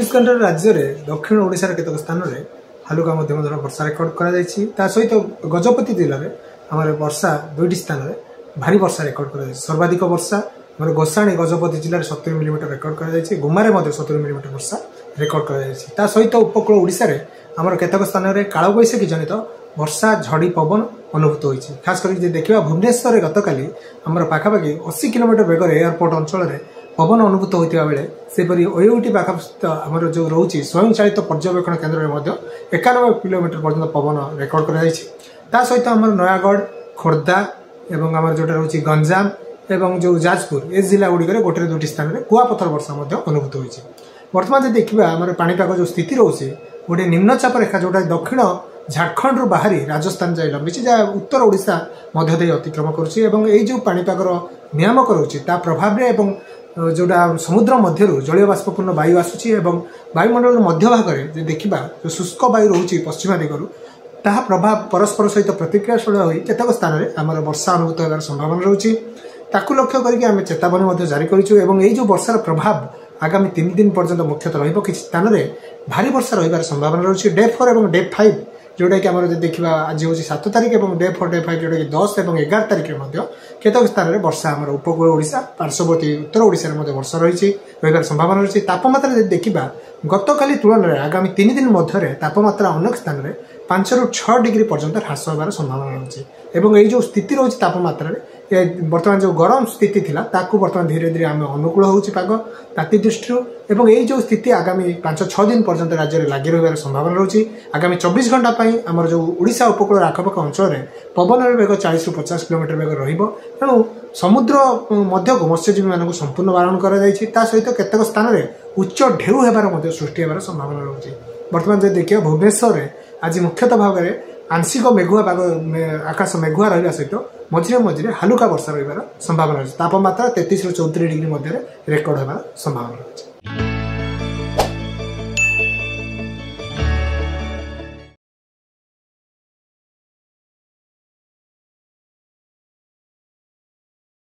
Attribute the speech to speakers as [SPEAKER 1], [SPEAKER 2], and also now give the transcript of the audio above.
[SPEAKER 1] छत्तीसगढ़ राज्य में दक्षिण ओडिशार केतक स्थान में हालुका मध्यम धरण वर्षा रेकर्ड कर सहित गजपति जिले में आम वर्षा दुईट स्थान में भारी वर्षा रेकर्ड कर सर्वाधिक वर्षा आम गोसाणी गजपति जिले में 70 मिलीमीटर रेकर्ड कर गुमारे 70 मिलीमीटर वर्षा रेकर्ड कर सहित उपकूल ओडिशा रे आमर केतक स्थान में कालबैशाखी जनित वर्षा झड़ी पवन अनुभूत होती खास कर देखा भुवनेश्वर में गतकाली आमर पाखापाखि 80 किलोमीटर बेगर एयरपोर्ट अंचल में पवन अनुभूत होता बेले सेपरी ओयूटी पाखापाखि आमर जो रोचे स्वयं चालित पर्यवेक्षण केन्द्र में 91 किलोमीटर पर्यटन पवन रेकर्ड कर सहित आमर नयागढ़ खोर्धा एवं आमर जोटा रोचे गंजाम एवं जो जाजपुर ए जिला गुड़िक गोटे दुईट स्थान में कुआपथर वर्षा अनुभूत होती बर्तमान जो देखा आम पाणीपाग जो स्थिति रोचे गोटे निम्नचाप रेखा जोटा दक्षिण झारखंड रु बाहरी राजस्थान जाए लंबी जहाँ उत्तर ओडिशा मध्य अतिक्रम करो पाणीपागर नियामक रोचे प्रभाव में जोटा समुद्र मध्य जलीय बाष्पूर्ण वायु आसूची वायुमंडल मध्य भाग में देखा जो शुष्क वायु रोचे पश्चिमा दिगरू ताहा प्रभाव परस्पर सहित प्रतिक्रियाशील हो केतक स्थान में आम वर्षा अनुभूत होगार संभावना रोचे ताकू लक्ष्य करके आम चेतावनी जारी करूँ वर्षार प्रभाव आगामी 3 दिन पर्यंत मुख्यतः रही किसी स्थान में भारी वर्षा रही संभावना रोचे डे 4 और डे 5 जोटा कि आम देखा आज हूँ 7 तारीख और डे 4 डे 5 जोटा कि 10 और 11 तारीख में केतक स्थान में वर्षा आम उपकूल ओडिशा पार्श्ववर्ती उत्तर ओडिशा वर्षा रही संभावना रही तापमात्रा देखा गतकाली तुलन में आगामी 3 दिन मध्य तापमात्रा अनेक स्थान में 5 ରୁ 6 डिग्री पर्यंत ह्रास होबार संभावना रही जो स्थिति रही तापमात्रा बर्तमान जो गरम स्थिति थिला ताकू बर्तमान धीरे धीरे आम अनुकूल होउछि पाग ताती दृष्टि एवं यही जो स्थिति आगामी 5-6 दिन पर्यंत राज्य में लगी रही संभावना रही आगामी 24 घंटा आमर जो ओडिशा उपकूल आखपाख अंचल में पवन बेग 40 ରୁ 50 किलोमीटर बेग तेणु समुद्र मध्य मत्स्यजीवी मानक संपूर्ण बारण कर सहित केतक स्थान में उच्च ढेउ होबार सृष्टि होबार संभावना रही बर्तमान जो देखिए भुवनेश्वर में आज मुख्यतः भाव में आंशिक मेघुआ पाग आकाश मेघुआ रहा सहित मझे मझे हालुका वर्षा रही संभावना रही तापमात्रा 33 ରୁ 34 डिग्री मध्य रेकर्ड होबार संभावना रही।